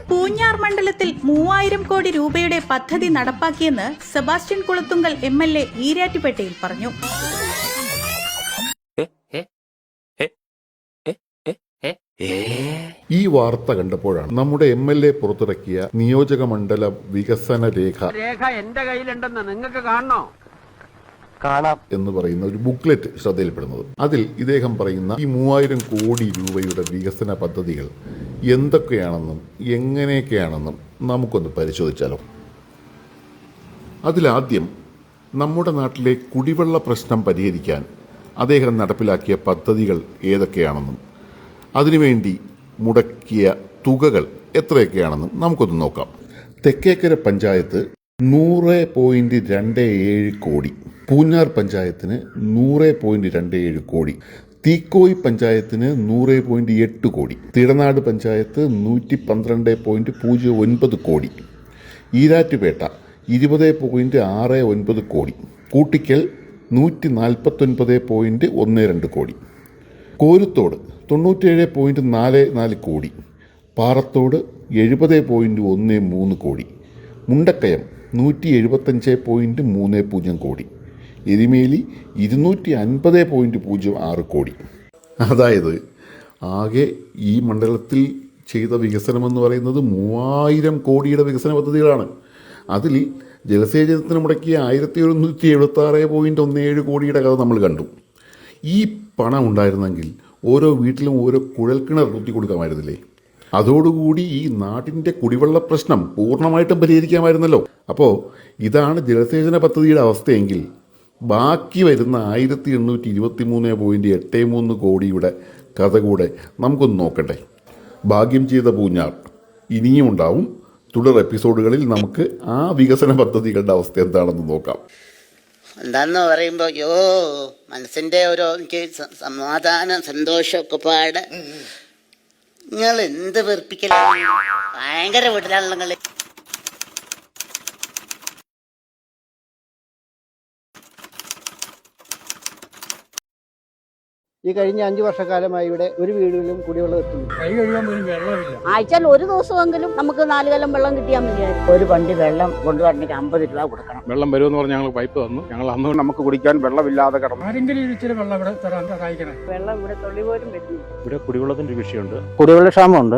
പൂഞ്ഞാർ മണ്ഡലത്തിൽ 3000 കോടി രൂപയുടെ പദ്ധതി നടപ്പാക്കിയെന്ന് സെബാസ്റ്റ്യൻ കുളത്തുങ്കൽ MLA ഈരാറ്റുപേട്ടയിൽ പറഞ്ഞു. ഈ വാർത്ത കണ്ടപ്പോഴാണ് നമ്മുടെ MLA പുറത്തിറക്കിയ നിയോജക മണ്ഡല വികസന രേഖ എന്റെ കയ്യിലുണ്ടെന്ന് നിങ്ങൾക്ക് കാണണോ? കാണാം എന്ന് പറയുന്ന ഒരു ബുക്ക്ലെറ്റ് ശ്രദ്ധയിൽപ്പെടുന്നത്. അതിൽ ഇദ്ദേഹം പറയുന്ന ഈ 3000 കോടി രൂപയുടെ വികസന പദ്ധതികൾ എന്തൊക്കെയാണെന്നും എങ്ങനെയൊക്കെയാണെന്നും നമുക്കൊന്ന് പരിശോധിച്ചാലോ. അതിലാദ്യം നമ്മുടെ നാട്ടിലെ കുടിവെള്ള പ്രശ്നം പരിഹരിക്കാൻ അദ്ദേഹം നടപ്പിലാക്കിയ പദ്ധതികൾ ഏതൊക്കെയാണെന്നും അതിനുവേണ്ടി മുടക്കിയ തുകകൾ എത്രയൊക്കെയാണെന്നും നമുക്കൊന്ന് നോക്കാം. തെക്കേക്കര പഞ്ചായത്ത് 100.27 കോടി, പൂഞ്ഞാർ പഞ്ചായത്തിന് 100.27 കോടി, തീക്കോയി പഞ്ചായത്തിന് 100.8 കോടി, തിടനാട് പഞ്ചായത്ത് 112.09 കോടി, ഈരാറ്റുപേട്ട 20.69 കോടി, കൂട്ടിക്കൽ 149.12 കോടി, കോരുത്തോട് 97.44 കോടി, പാറത്തോട് 70.13 കോടി, മുണ്ടക്കയം 175.30 കോടി, എരുമേലി 250.06 കോടി. അതായത് ആകെ ഈ മണ്ഡലത്തിൽ ചെയ്ത വികസനമെന്ന് പറയുന്നത് 3000 കോടിയുടെ വികസന പദ്ധതികളാണ്. അതിൽ ജലസേചനത്തിന് മുടക്കിയ 1176.17 കോടിയുടെ കഥ നമ്മൾ കണ്ടു. ഈ പണം ഉണ്ടായിരുന്നെങ്കിൽ ഓരോ വീട്ടിലും ഓരോ കുഴൽക്കിണർ കുത്തി കൊടുക്കാമായിരുന്നില്ലേ? അതോടുകൂടി ഈ നാട്ടിൻ്റെ കുടിവെള്ള പ്രശ്നം പൂർണ്ണമായിട്ടും പരിഹരിക്കാമായിരുന്നല്ലോ. അപ്പോൾ ഇതാണ് ജലസേചന പദ്ധതിയുടെ അവസ്ഥയെങ്കിൽ ബാക്കി വരുന്ന 1823.83 കോടിയുടെ കഥ കൂടെ നമുക്കൊന്ന് നോക്കട്ടെ. ഭാഗ്യം ചെയ്ത പൂഞ്ഞാർ ഇനിയും ഉണ്ടാവും. തുടർ എപ്പിസോഡുകളിൽ നമുക്ക് ആ വികസന പദ്ധതികളുടെ അവസ്ഥ എന്താണെന്ന് നോക്കാം. എന്താന്ന് പറയുമ്പോൾ മനസ്സിൻ്റെ എനിക്ക് സമാധാനം സന്തോഷമൊക്കെ പാട്. നിങ്ങൾ എന്ത് വെറുപ്പിക്കലാണ്, ഭയങ്കര വീട്ടിലാണല്ലോ നിങ്ങൾ. ഈ കഴിഞ്ഞ 5 വർഷക്കാലമായി ഇവിടെ ഒരു വീടുകളിലും കുടിവെള്ളം എത്തുന്നു. ആഴ്ചയിൽ ഒരു ദിവസമെങ്കിലും നമുക്ക് 4 കലം വെള്ളം കിട്ടിയാൽ മതിയായിരുന്നു. ഒരു വണ്ടി വെള്ളം കൊണ്ടുവരണമെങ്കിൽ 50 രൂപ കൊടുക്കണം. വെള്ളം വരുമെന്ന് പറഞ്ഞ് ഞങ്ങൾ പൈപ്പ് തന്നു. ഞങ്ങൾ അന്ന് നമുക്ക് കുടിക്കാൻ വെള്ളമില്ലാതെ കിടന്നു. ആരെങ്കിലും ഇച്ചിരി വെള്ളം ഇവിടെ തരാൻ സഹായിക്കണേ. വെള്ളം ഇവിടെ തുള്ളി പോലും വരുന്നു. ഇവിടെ കുടിവെള്ളത്തിന്റെ വിഷയമുണ്ട്. കുടിവെള്ള ക്ഷാമമുണ്ട്.